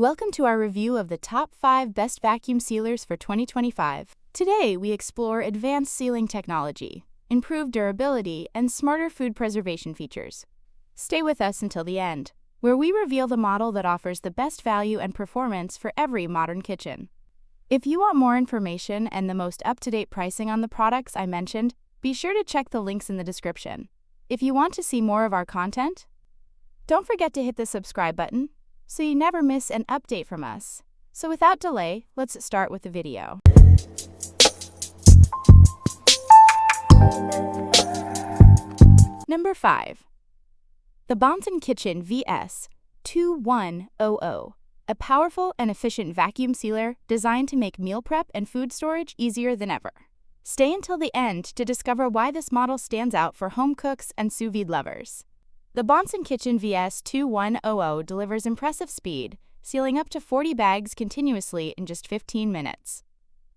Welcome to our review of the top 5 best vacuum sealers for 2025. Today, we explore advanced sealing technology, improved durability, and smarter food preservation features. Stay with us until the end, where we reveal the model that offers the best value and performance for every modern kitchen. If you want more information and the most up-to-date pricing on the products I mentioned, be sure to check the links in the description. If you want to see more of our content, don't forget to hit the subscribe button so you never miss an update from us. So without delay, let's start with the video. Number 5. The Bonsenkitchen VS2100, a powerful and efficient vacuum sealer designed to make meal prep and food storage easier than ever. Stay until the end to discover why this model stands out for home cooks and sous vide lovers. The Bonsenkitchen VS2100 delivers impressive speed, sealing up to 40 bags continuously in just 15 minutes.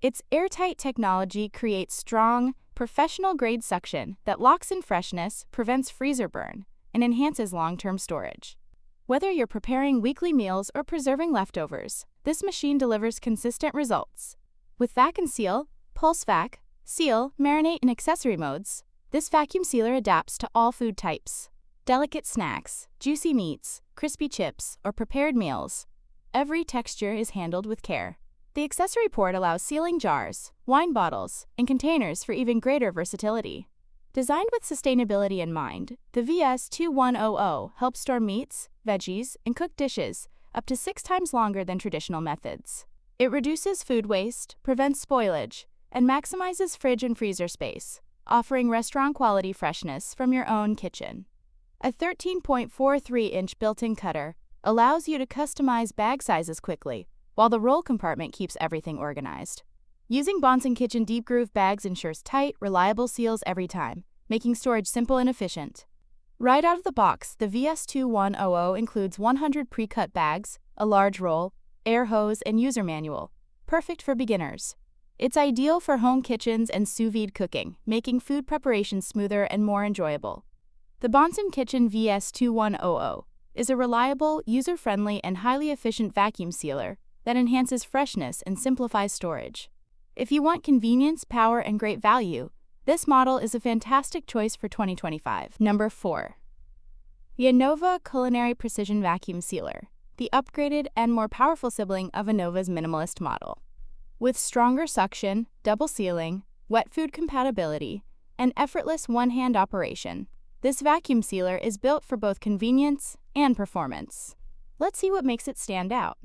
Its airtight technology creates strong, professional-grade suction that locks in freshness, prevents freezer burn, and enhances long-term storage. Whether you're preparing weekly meals or preserving leftovers, this machine delivers consistent results. With Vac and Seal, Pulse Vac, Seal, Marinate, and accessory modes, this vacuum sealer adapts to all food types. Delicate snacks, juicy meats, crispy chips, or prepared meals, every texture is handled with care. The accessory port allows sealing jars, wine bottles, and containers for even greater versatility. Designed with sustainability in mind, the VS2100 helps store meats, veggies, and cooked dishes up to 6 times longer than traditional methods. It reduces food waste, prevents spoilage, and maximizes fridge and freezer space, offering restaurant-quality freshness from your own kitchen. A 13.43-inch built-in cutter allows you to customize bag sizes quickly, while the roll compartment keeps everything organized. Using Bonsenkitchen deep groove bags ensures tight, reliable seals every time, making storage simple and efficient. Right out of the box, the VS2100 includes 100 pre-cut bags, a large roll, air hose, and user manual, perfect for beginners. It's ideal for home kitchens and sous vide cooking, making food preparation smoother and more enjoyable. The Bonsenkitchen VS2100 is a reliable, user-friendly, and highly efficient vacuum sealer that enhances freshness and simplifies storage. If you want convenience, power, and great value, this model is a fantastic choice for 2025. Number 4. The Anova Culinary Precision Vacuum Sealer, the upgraded and more powerful sibling of Anova's minimalist model. With stronger suction, double sealing, wet food compatibility, and effortless one-hand operation, this vacuum sealer is built for both convenience and performance. Let's see what makes it stand out.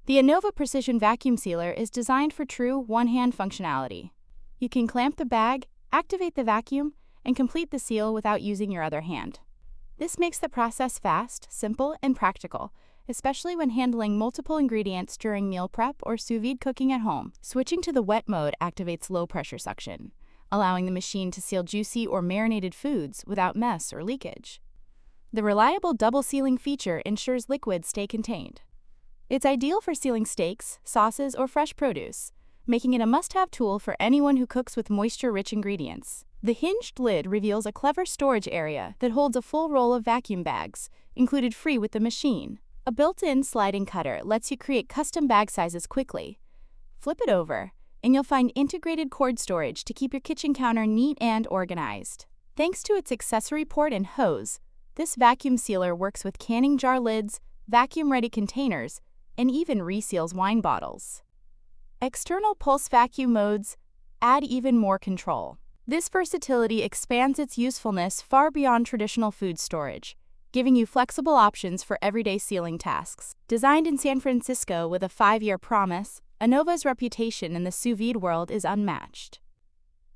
The Anova Precision Vacuum Sealer is designed for true one-hand functionality. You can clamp the bag, activate the vacuum, and complete the seal without using your other hand. This makes the process fast, simple, and practical, especially when handling multiple ingredients during meal prep or sous vide cooking at home. Switching to the wet mode activates low-pressure suction, allowing the machine to seal juicy or marinated foods without mess or leakage. The reliable double sealing feature ensures liquids stay contained. It's ideal for sealing steaks, sauces, or fresh produce, making it a must-have tool for anyone who cooks with moisture-rich ingredients. The hinged lid reveals a clever storage area that holds a full roll of vacuum bags, included free with the machine. A built-in sliding cutter lets you create custom bag sizes quickly. Flip it over, and you'll find integrated cord storage to keep your kitchen counter neat and organized. Thanks to its accessory port and hose, this vacuum sealer works with canning jar lids, vacuum-ready containers, and even reseals wine bottles. External pulse vacuum modes add even more control. This versatility expands its usefulness far beyond traditional food storage, giving you flexible options for everyday sealing tasks. Designed in San Francisco with a 5-year promise, Anova's reputation in the sous vide world is unmatched.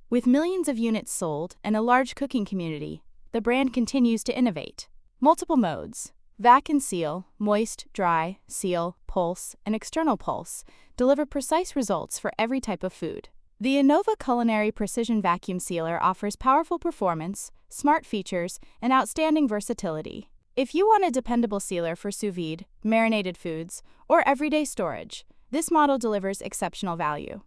With millions of units sold and a large cooking community, the brand continues to innovate. Multiple modes, Vac and Seal, moist, dry, seal, pulse, and external pulse, deliver precise results for every type of food. The Anova Culinary Precision Vacuum Sealer offers powerful performance, smart features, and outstanding versatility. If you want a dependable sealer for sous vide, marinated foods, or everyday storage, this model delivers exceptional value.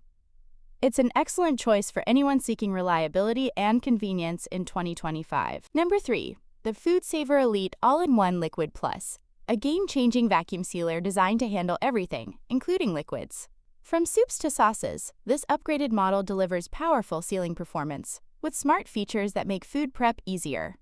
It's an excellent choice for anyone seeking reliability and convenience in 2025. Number 3. The FoodSaver Elite All-in-One Liquid Plus, a game-changing vacuum sealer designed to handle everything, including liquids. From soups to sauces, this upgraded model delivers powerful sealing performance, with smart features that make food prep easier.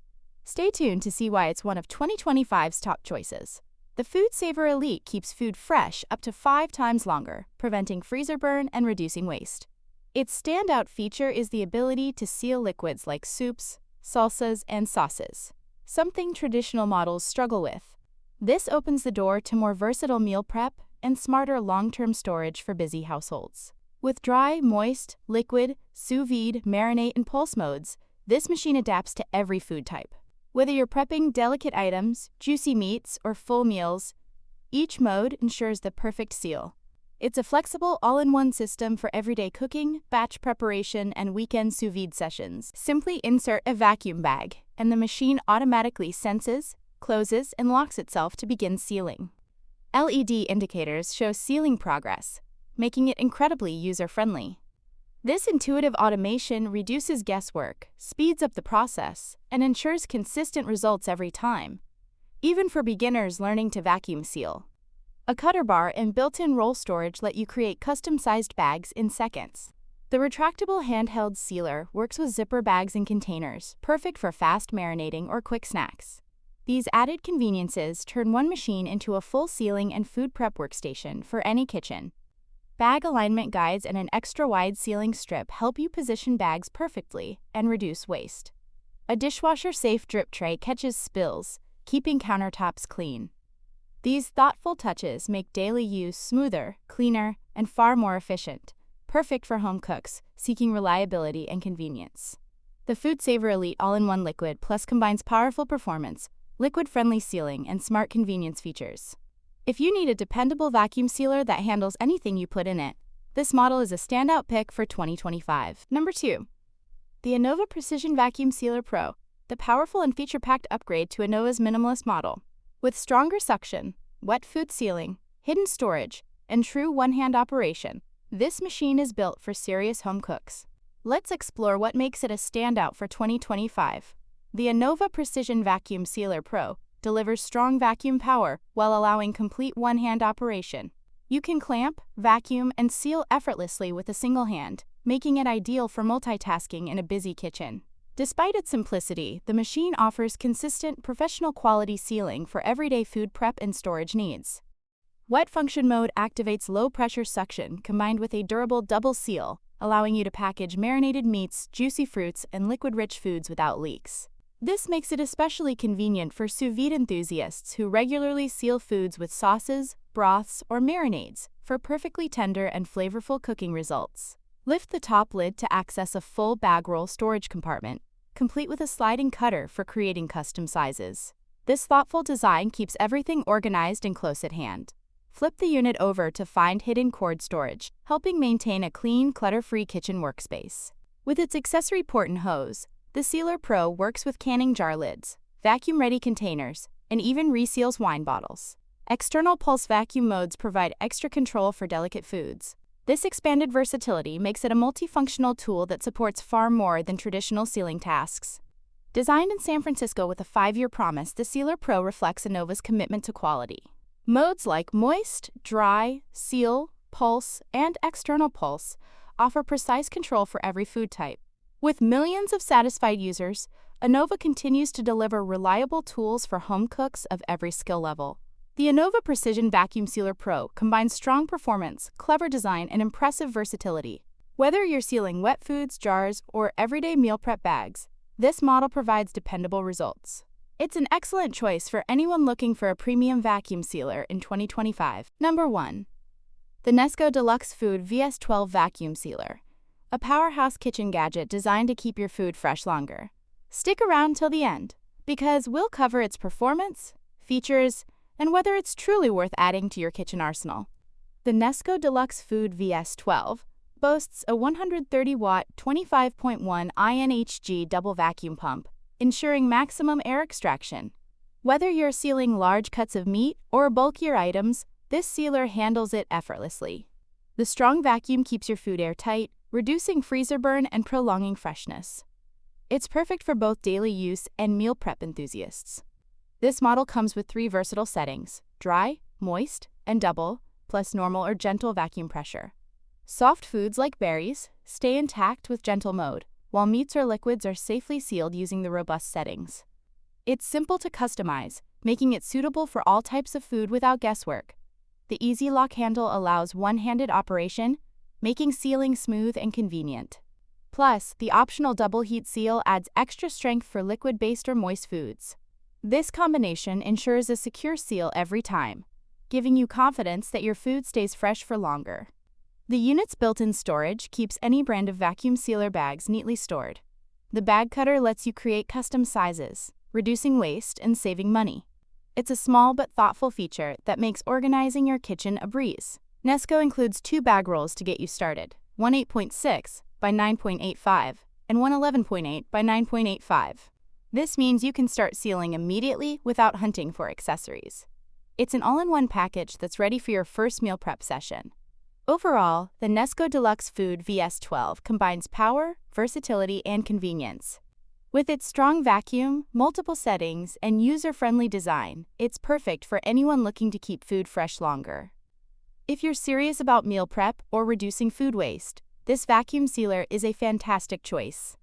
Stay tuned to see why it's one of 2025's top choices. The FoodSaver Elite keeps food fresh up to 5 times longer, preventing freezer burn and reducing waste. Its standout feature is the ability to seal liquids like soups, salsas, and sauces, something traditional models struggle with. This opens the door to more versatile meal prep and smarter long-term storage for busy households. With dry, moist, liquid, sous vide, marinate, and pulse modes, this machine adapts to every food type. Whether you're prepping delicate items, juicy meats, or full meals, each mode ensures the perfect seal. It's a flexible, all-in-one system for everyday cooking, batch preparation, and weekend sous vide sessions. Simply insert a vacuum bag, and the machine automatically senses, closes, and locks itself to begin sealing. LED indicators show sealing progress, making it incredibly user-friendly. This intuitive automation reduces guesswork, speeds up the process, and ensures consistent results every time, even for beginners learning to vacuum seal. A cutter bar and built-in roll storage let you create custom-sized bags in seconds. The retractable handheld sealer works with zipper bags and containers, perfect for fast marinating or quick snacks. These added conveniences turn one machine into a full sealing and food prep workstation for any kitchen. Bag alignment guides and an extra-wide sealing strip help you position bags perfectly and reduce waste. A dishwasher-safe drip tray catches spills, keeping countertops clean. These thoughtful touches make daily use smoother, cleaner, and far more efficient, perfect for home cooks seeking reliability and convenience. The FoodSaver Elite All-in-One Liquid Plus combines powerful performance, liquid-friendly sealing, and smart convenience features. If you need a dependable vacuum sealer that handles anything you put in it, this model is a standout pick for 2025. Number 2. The Anova Precision Vacuum Sealer Pro, the powerful and feature-packed upgrade to Anova's minimalist model. With stronger suction, wet food sealing, hidden storage, and true one-hand operation, this machine is built for serious home cooks. Let's explore what makes it a standout for 2025. The Anova Precision Vacuum Sealer Pro delivers strong vacuum power while allowing complete one-hand operation. You can clamp, vacuum, and seal effortlessly with a single hand, making it ideal for multitasking in a busy kitchen. Despite its simplicity, the machine offers consistent, professional-quality sealing for everyday food prep and storage needs. Wet function mode activates low-pressure suction combined with a durable double seal, allowing you to package marinated meats, juicy fruits, and liquid-rich foods without leaks. This makes it especially convenient for sous vide enthusiasts who regularly seal foods with sauces, broths, or marinades for perfectly tender and flavorful cooking results. Lift the top lid to access a full bag roll storage compartment, complete with a sliding cutter for creating custom sizes. This thoughtful design keeps everything organized and close at hand. Flip the unit over to find hidden cord storage, helping maintain a clean, clutter-free kitchen workspace. With its accessory port and hose, the Sealer Pro works with canning jar lids, vacuum-ready containers, and even reseals wine bottles. External pulse vacuum modes provide extra control for delicate foods. This expanded versatility makes it a multifunctional tool that supports far more than traditional sealing tasks. Designed in San Francisco with a 5-year promise, the Sealer Pro reflects Anova's commitment to quality. Modes like moist, dry, seal, pulse, and external pulse offer precise control for every food type. With millions of satisfied users, Anova continues to deliver reliable tools for home cooks of every skill level. The Anova Precision Vacuum Sealer Pro combines strong performance, clever design, and impressive versatility. Whether you're sealing wet foods, jars, or everyday meal prep bags, this model provides dependable results. It's an excellent choice for anyone looking for a premium vacuum sealer in 2025. Number 1. The Nesco Deluxe Food VS12 Vacuum Sealer, a powerhouse kitchen gadget designed to keep your food fresh longer. Stick around till the end, because we'll cover its performance, features, and whether it's truly worth adding to your kitchen arsenal. The Nesco Deluxe Food VS12 boasts a 130-watt 25.1 INHG double vacuum pump, ensuring maximum air extraction. Whether you're sealing large cuts of meat or bulkier items, this sealer handles it effortlessly. The strong vacuum keeps your food airtight, reducing freezer burn and prolonging freshness. It's perfect for both daily use and meal prep enthusiasts. This model comes with 3 versatile settings: dry, moist, and double, plus normal or gentle vacuum pressure. Soft foods like berries stay intact with gentle mode, while meats or liquids are safely sealed using the robust settings. It's simple to customize, making it suitable for all types of food without guesswork. The easy lock handle allows one-handed operation, making sealing smooth and convenient. Plus, the optional double heat seal adds extra strength for liquid-based or moist foods. This combination ensures a secure seal every time, giving you confidence that your food stays fresh for longer. The unit's built-in storage keeps any brand of vacuum sealer bags neatly stored. The bag cutter lets you create custom sizes, reducing waste and saving money. It's a small but thoughtful feature that makes organizing your kitchen a breeze. Nesco includes 2 bag rolls to get you started, one 8.6 by 9.85 and one 11.8 by 9.85. This means you can start sealing immediately without hunting for accessories. It's an all-in-one package that's ready for your first meal prep session. Overall, the Nesco Deluxe Food VS12 combines power, versatility, and convenience. With its strong vacuum, multiple settings, and user-friendly design, it's perfect for anyone looking to keep food fresh longer. If you're serious about meal prep or reducing food waste, this vacuum sealer is a fantastic choice.